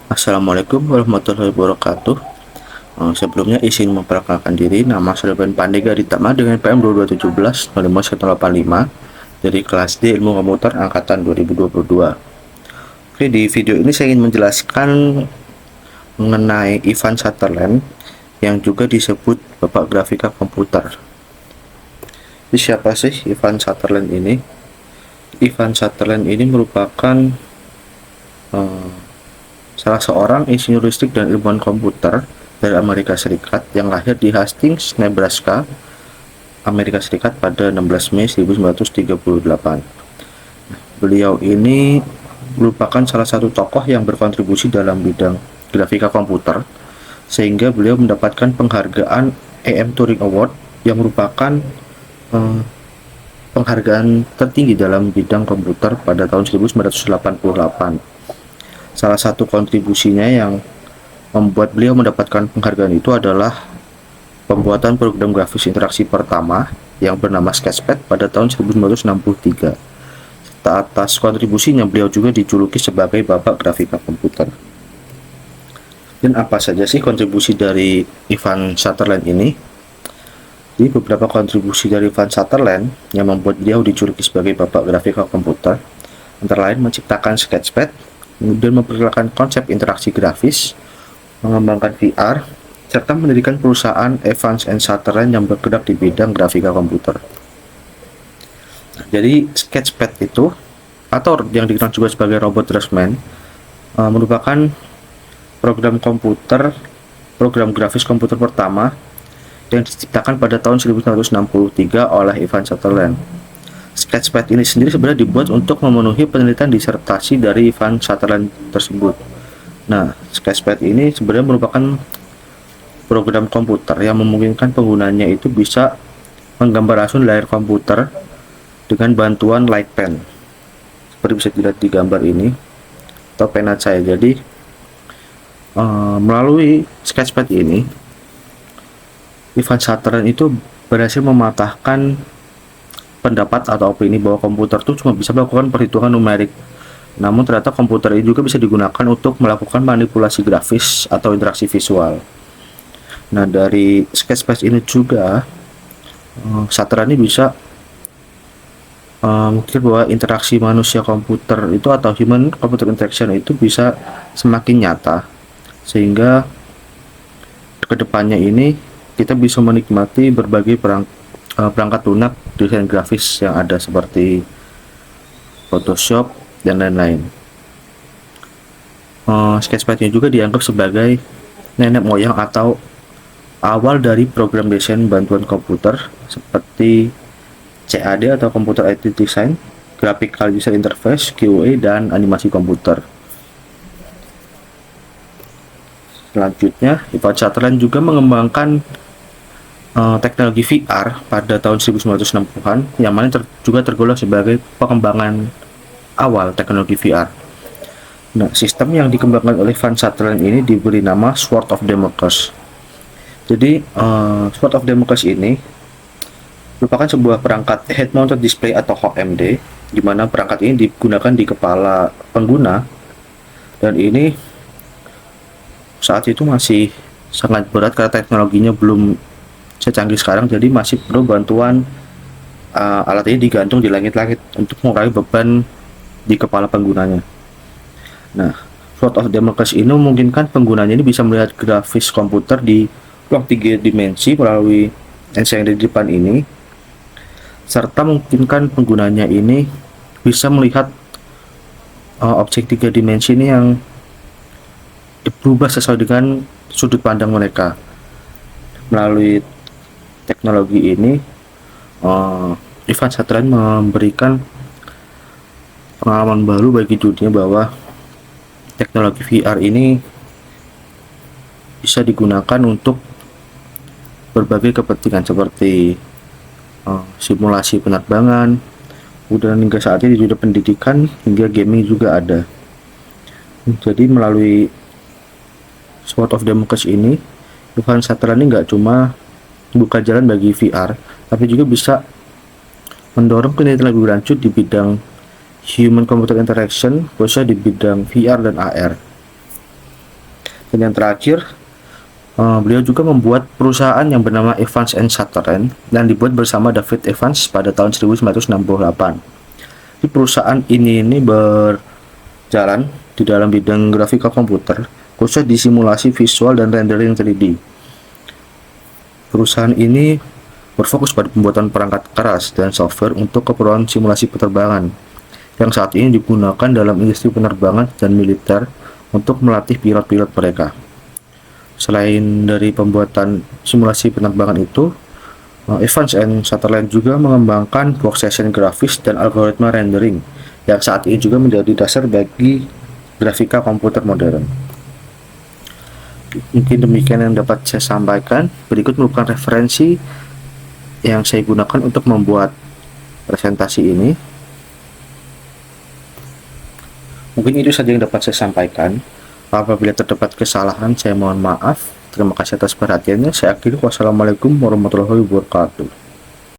Assalamualaikum warahmatullahi wabarakatuh. Sebelumnya izin memperkenalkan diri, nama saya Ben Pandega Ditama dengan PM 2217 05 dari kelas D Ilmu Komputer angkatan 2022. Oke, di video ini saya ingin menjelaskan mengenai Ivan Sutherland yang juga disebut Bapak Grafika Komputer. Jadi siapa sih Ivan Sutherland ini? Ivan Sutherland ini merupakan salah seorang insinyur listrik dan ilmuwan komputer dari Amerika Serikat yang lahir di Hastings, Nebraska, Amerika Serikat pada 16 Mei 1938. Beliau ini merupakan salah satu tokoh yang berkontribusi dalam bidang grafika komputer, sehingga beliau mendapatkan penghargaan AM Turing Award yang merupakan penghargaan tertinggi dalam bidang komputer pada tahun 1988. Salah satu kontribusinya yang membuat beliau mendapatkan penghargaan itu adalah pembuatan program grafis interaksi pertama yang bernama Sketchpad pada tahun 1963. Atas kontribusinya beliau juga dijuluki sebagai Bapak Grafika Komputer. Dan apa saja sih kontribusi dari Ivan Sutherland ini? Di beberapa kontribusi dari Ivan Sutherland yang membuat beliau dijuluki sebagai Bapak Grafika Komputer antara lain menciptakan Sketchpad, kemudian memperkenalkan konsep interaksi grafis, mengembangkan VR, serta mendirikan perusahaan Evans and Sutherland yang bergerak di bidang grafika komputer. Jadi Sketchpad itu, atau yang dikenal juga sebagai robot Draftsman, merupakan program grafis komputer pertama yang diciptakan pada tahun 1963 oleh Ivan Sutherland. Sketchpad ini sendiri sebenarnya dibuat untuk memenuhi penelitian disertasi dari Ivan Sutherland tersebut. Nah, Sketchpad ini sebenarnya merupakan program komputer yang memungkinkan penggunanya itu bisa menggambar langsung layar komputer dengan bantuan light pen. Seperti bisa dilihat di gambar ini, atau pena saya. Jadi, melalui Sketchpad ini, Ivan Sutherland itu berhasil mematahkan pendapat atau opini bahwa komputer itu cuma bisa melakukan perhitungan numerik. Namun ternyata komputer ini juga bisa digunakan untuk melakukan manipulasi grafis atau interaksi visual. Nah, dari Sketchpad ini juga Sutherland ini bisa mungkin bahwa interaksi manusia komputer itu atau human computer interaction itu bisa semakin nyata, sehingga kedepannya ini kita bisa menikmati berbagai perangkat lunak desain grafis yang ada seperti Photoshop dan lain-lain. Sketchpad-nya juga dianggap sebagai nenek moyang atau awal dari program desain bantuan komputer seperti CAD atau Computer Aided Design, Graphical User Interface (GUI), dan animasi komputer. Selanjutnya, Ivan Sutherland juga mengembangkan teknologi VR pada tahun 1960-an, yang mana juga tergolong sebagai pengembangan awal teknologi VR. Nah, sistem yang dikembangkan oleh Ivan Sutherland ini diberi nama Sword of Damocles. Jadi, Sword of Damocles ini merupakan sebuah perangkat head mounted display atau HMD, di mana perangkat ini digunakan di kepala pengguna, dan ini saat itu masih sangat berat karena teknologinya belum secanggih sekarang, jadi masih perlu bantuan alat ini digantung di langit-langit untuk mengurangi beban di kepala penggunanya. Nah, Sword of Damocles ini memungkinkan penggunanya ini bisa melihat grafis komputer di ruang 3 dimensi melalui lensa yang ada di depan ini, serta memungkinkan penggunanya ini bisa melihat objek 3 dimensi ini yang berubah sesuai dengan sudut pandang mereka. Melalui teknologi ini, Ivan Sutherland memberikan pengalaman baru bagi dunia bahwa teknologi VR ini bisa digunakan untuk berbagai kepentingan seperti simulasi penerbangan, kemudian hingga saat ini juga pendidikan hingga gaming juga ada. Jadi melalui Sword of Damocles ini, Ivan Sutherland ini nggak cuma buka jalan bagi VR, tapi juga bisa mendorong penelitian lebih lanjut di bidang human computer interaction, khususnya di bidang VR dan AR. Dan yang terakhir, beliau juga membuat perusahaan yang bernama Evans and Sutherland dan dibuat bersama David Evans pada tahun 1968. Di perusahaan ini berjalan di dalam bidang grafika komputer, khusus di simulasi visual dan rendering 3D. Perusahaan ini berfokus pada pembuatan perangkat keras dan software untuk keperluan simulasi penerbangan yang saat ini digunakan dalam industri penerbangan dan militer untuk melatih pilot-pilot mereka. Selain dari pembuatan simulasi penerbangan itu, Evans and Sutherland juga mengembangkan workstation grafis dan algoritma rendering yang saat ini juga menjadi dasar bagi grafika komputer modern. Mungkin demikian yang dapat saya sampaikan. Berikut merupakan referensi yang saya gunakan untuk membuat presentasi ini. Mungkin itu saja yang dapat saya sampaikan. Apabila terdapat kesalahan, saya mohon maaf. Terima kasih atas perhatiannya. Saya akhiri. Wassalamualaikum warahmatullahi wabarakatuh.